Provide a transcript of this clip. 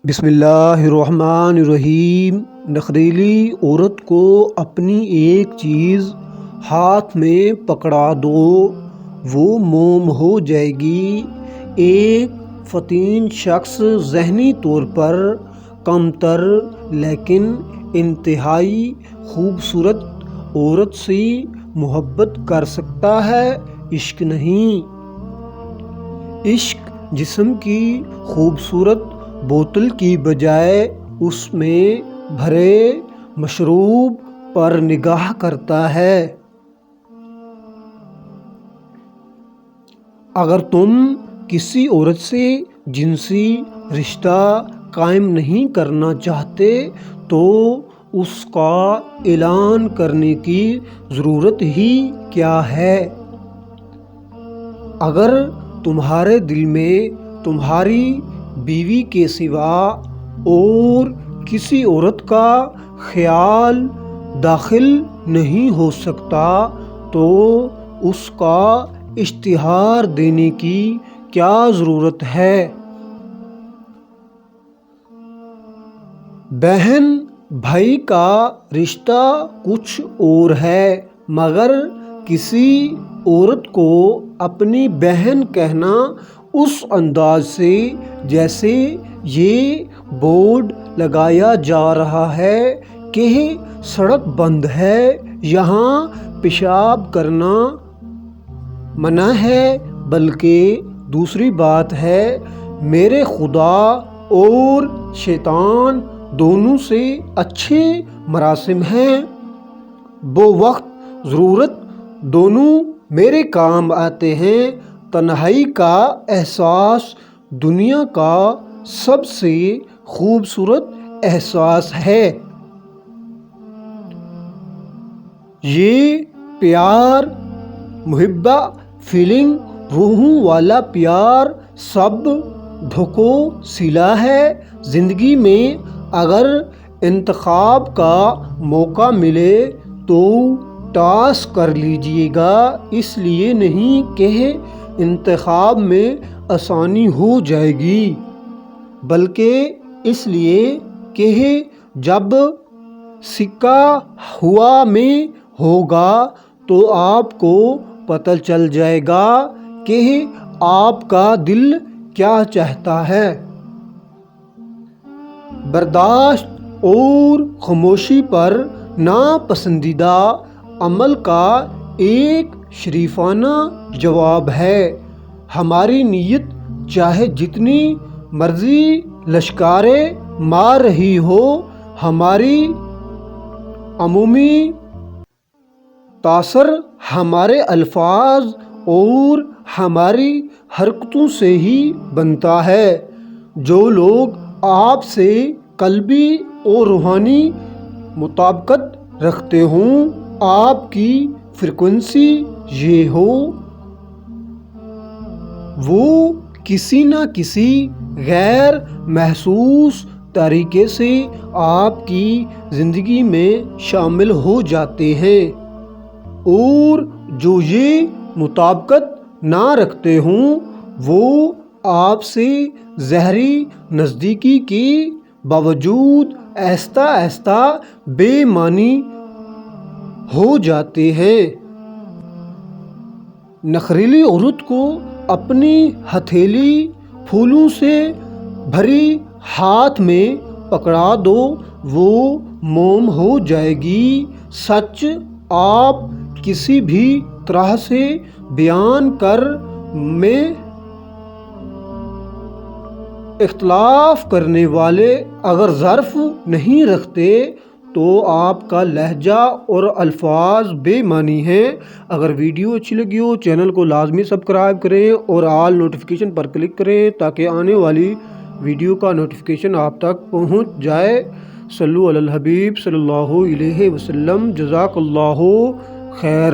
بسم اللہ الرحمن الرحیم۔ نخریلی عورت کو اپنی ایک چیز ہاتھ میں پکڑا دو، وہ موم ہو جائے گی۔ ایک فطین شخص ذہنی طور پر کمتر لیکن انتہائی خوبصورت عورت سے محبت کر سکتا ہے، عشق نہیں۔ عشق جسم کی خوبصورت بوتل کی بجائے اس میں بھرے مشروب پر نگاہ کرتا ہے۔ اگر تم کسی عورت سے جنسی رشتہ قائم نہیں کرنا چاہتے تو اس کا اعلان کرنے کی ضرورت ہی کیا ہے؟ اگر تمہارے دل میں تمہاری بیوی کے سوا اور کسی عورت کا خیال داخل نہیں ہو سکتا تو اس کا اشتہار دینے کی کیا ضرورت ہے؟ بہن بھائی کا رشتہ کچھ اور ہے، مگر کسی عورت کو اپنی بہن کہنا اس انداز سے جیسے یہ بورڈ لگایا جا رہا ہے کہ سڑک بند ہے، یہاں پیشاب کرنا منع ہے، بلکہ دوسری بات ہے میرے خدا اور شیطان دونوں سے اچھے مراسم ہیں، وہ وقت ضرورت دونوں میرے کام آتے ہیں۔ تنہائی کا احساس دنیا کا سب سے خوبصورت احساس ہے۔ یہ پیار محبہ فیلنگ روحوں والا پیار سب دھوکوں سلا ہے۔ زندگی میں اگر انتخاب کا موقع ملے تو ٹاس کر لیجیے گا، اس لیے نہیں کہ انتخاب میں آسانی ہو جائے گی، بلکہ اس لیے کہ جب سکہ ہوا میں ہوگا تو آپ کو پتہ چل جائے گا کہ آپ کا دل کیا چاہتا ہے۔ برداشت اور خاموشی پر ناپسندیدہ عمل کا ایک شریفانہ جواب ہے۔ ہماری نیت چاہے جتنی مرضی لشکاریں مار رہی ہو، ہماری عمومی تاثر ہمارے الفاظ اور ہماری حرکتوں سے ہی بنتا ہے۔ جو لوگ آپ سے قلبی اور روحانی مطابقت رکھتے ہوں، آپ کی فریکوینسی یہ ہو، وہ کسی نہ کسی غیر محسوس طریقے سے آپ کی زندگی میں شامل ہو جاتے ہیں، اور جو یہ مطابقت نہ رکھتے ہوں وہ آپ سے ظاہری نزدیکی کے باوجود آہستہ آہستہ بے معنی ہو جاتے ہیں۔ نخریلی عورت کو اپنی ہتھیلی پھولوں سے بھری ہاتھ میں پکڑا دو، وہ موم ہو جائے گی۔ سچ آپ کسی بھی طرح سے بیان کر میں اختلاف کرنے والے اگر ظرف نہیں رکھتے تو آپ کا لہجہ اور الفاظ بے معنی ہیں۔ اگر ویڈیو اچھی لگی ہو چینل کو لازمی سبسکرائب کریں اور آل نوٹیفیکیشن پر کلک کریں تاکہ آنے والی ویڈیو کا نوٹیفیکیشن آپ تک پہنچ جائے۔ صلو علی الحبیب صلی اللہ علیہ وسلم۔ جزاک اللہ خیر۔